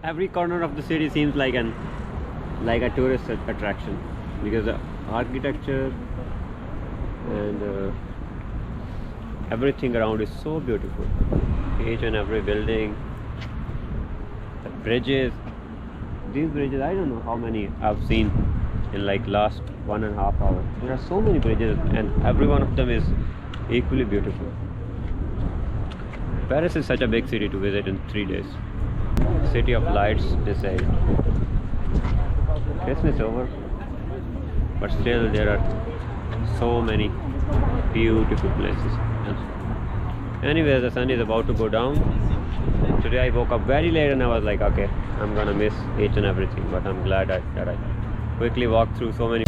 Every corner of the city seems like a tourist attraction because the architecture and everything around is so beautiful. Each and every building, the bridges. These bridges, I don't know how many I've seen in like last 1.5 hours. There are so many bridges, and every one of them is equally beautiful. Paris is such a big city to visit in 3 days. City of lights, they say. Christmas over, but still there are so many beautiful places. Anyway, the sun is about to go down. Today I woke up very late and I was like, okay, I'm gonna miss each and everything, but I'm glad that I quickly walked through so many.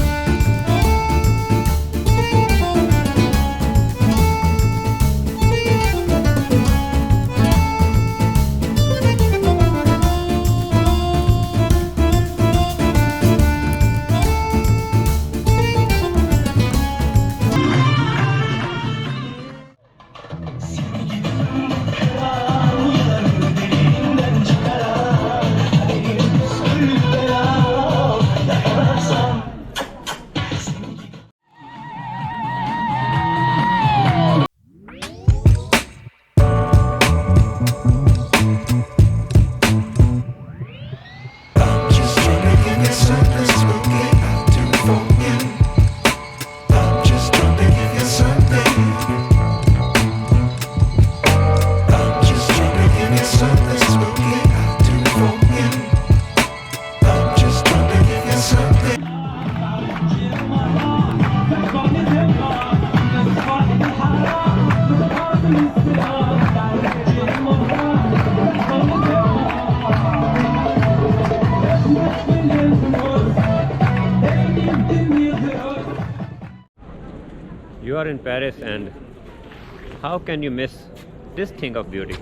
You are in Paris, and how can you miss this thing of beauty?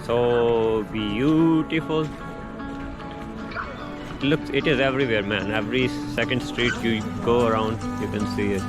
So beautiful. It is everywhere, man. Every second street you go around, you can see it.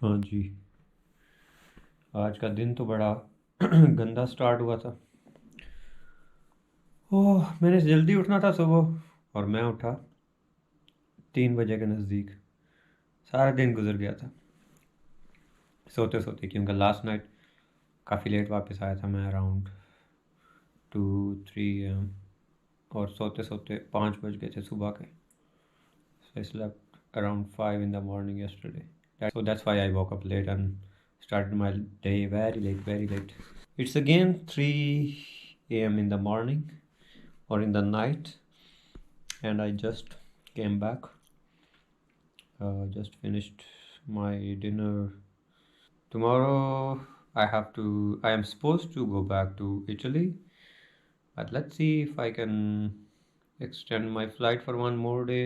हाँ जी, आज का दिन तो बड़ा गंदा start हुआ था। ओह, मैंने जल्दी उठना था सुबह और मैं उठा 3 बजे के नज़दीक। सारा दिन गुजर गया था सोते सोते, क्योंकि लास्ट नाइट काफ़ी लेट वापस आया था मैं, अराउंड 2-3 AM। और सोते सोते 5 बज गए थे सुबह के. So I slept around 5 in the morning yesterday. So that's why I woke up late and started my day very late, very late. It's again 3 a.m. in the morning or in the night, and I just came back. Just finished my dinner. Tomorrow I am supposed to go back to Italy, but let's see if I can extend my flight for one more day.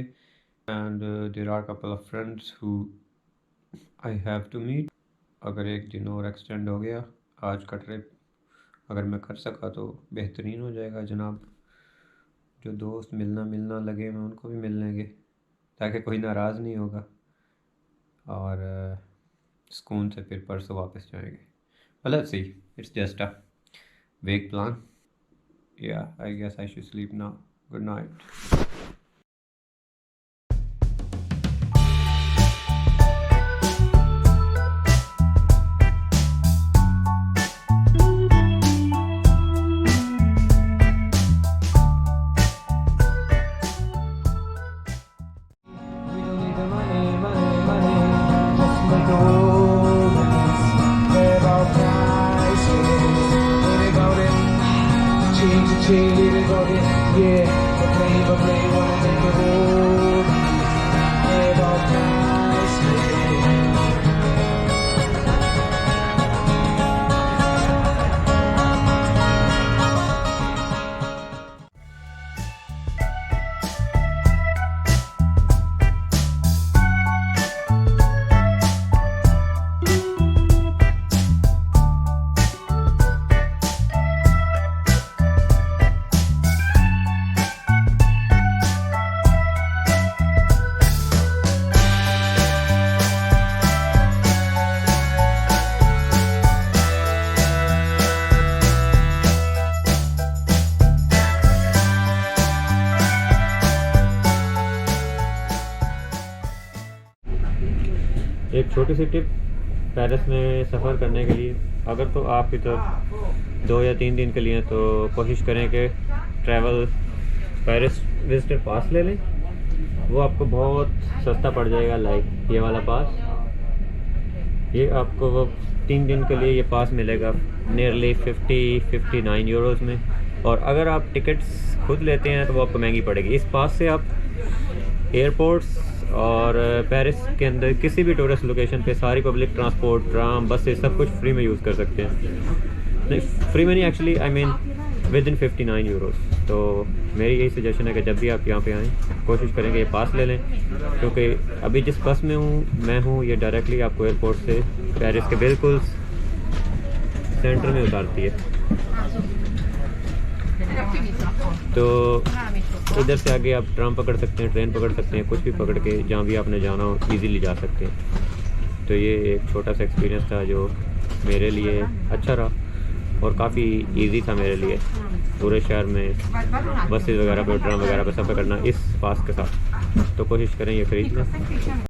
And there are a couple of friends who I have to meet. अगर एक दिन और extend हो गया आज का trip, अगर मैं कर सका तो बेहतरीन हो जाएगा जनाब. जो दोस्त मिलना लगे मैं उनको भी मिल लेंगे ताकि कोई नाराज़ नहीं होगा, और सुकून से फिर परसों वापस जाएंगे. Well, let's see. It's just a vague plan. Yeah, I guess I should sleep now. Good night. एक छोटी सी टिप पेरिस में सफ़र करने के लिए, अगर तो आप इधर 2 या 3 दिन के लिए तो कोशिश करें कि ट्रैवल पेरिस विजिटर पास ले लें. वो आपको बहुत सस्ता पड़ जाएगा. लाइक ये वाला पास, ये आपको वो 3 दिन के लिए ये पास मिलेगा नियरली 59 यूरोज़ में. और अगर आप टिकट्स खुद लेते हैं तो वो आपको महंगी पड़ेगी. इस पास से आप एयरपोर्ट्स और पेरिस के अंदर किसी भी टूरिस्ट लोकेशन पे सारी पब्लिक ट्रांसपोर्ट, ट्राम, बसेस सब कुछ फ्री में यूज़ कर सकते हैं. नहीं, फ्री में नहीं, actually I mean with in 59 euros. तो मेरी यही सजेशन है कि जब भी आप यहाँ पे आएँ कोशिश करेंगे ये पास ले लें, क्योंकि अभी जिस बस में मैं हूँ ये डायरेक्टली आपको एयरपोर्ट से पेरिस के बिल्कुल सेंटर में उतारती है. तो इधर से आगे आप ट्राम पकड़ सकते हैं, ट्रेन पकड़ सकते हैं, कुछ भी पकड़ के जहाँ भी आपने जाना हो इजीली जा सकते हैं. तो ये एक छोटा सा एक्सपीरियंस था जो मेरे लिए अच्छा रहा और काफ़ी इजी था मेरे लिए पूरे शहर में बसेस वगैरह पे, ट्राम वगैरह पे सफ़र करना इस पास के साथ. तो कोशिश करें ये खरीद लें.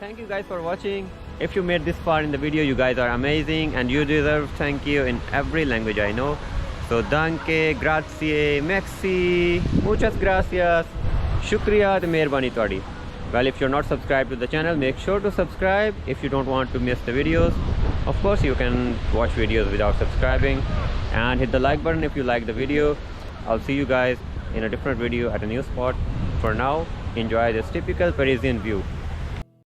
thank you guys for watching. If you made this far in the video, you guys are amazing and you deserve thank you in every language I know. So danke, grazie, merci, muchas gracias, shukriya te meherbani todi. Well, if you're not subscribed to the channel, make sure to subscribe if you don't want to miss the videos. Of course, you can watch videos without subscribing, and hit the like button if you like the video. I'll see you guys in a different video at a new spot. For now, enjoy this typical Parisian view.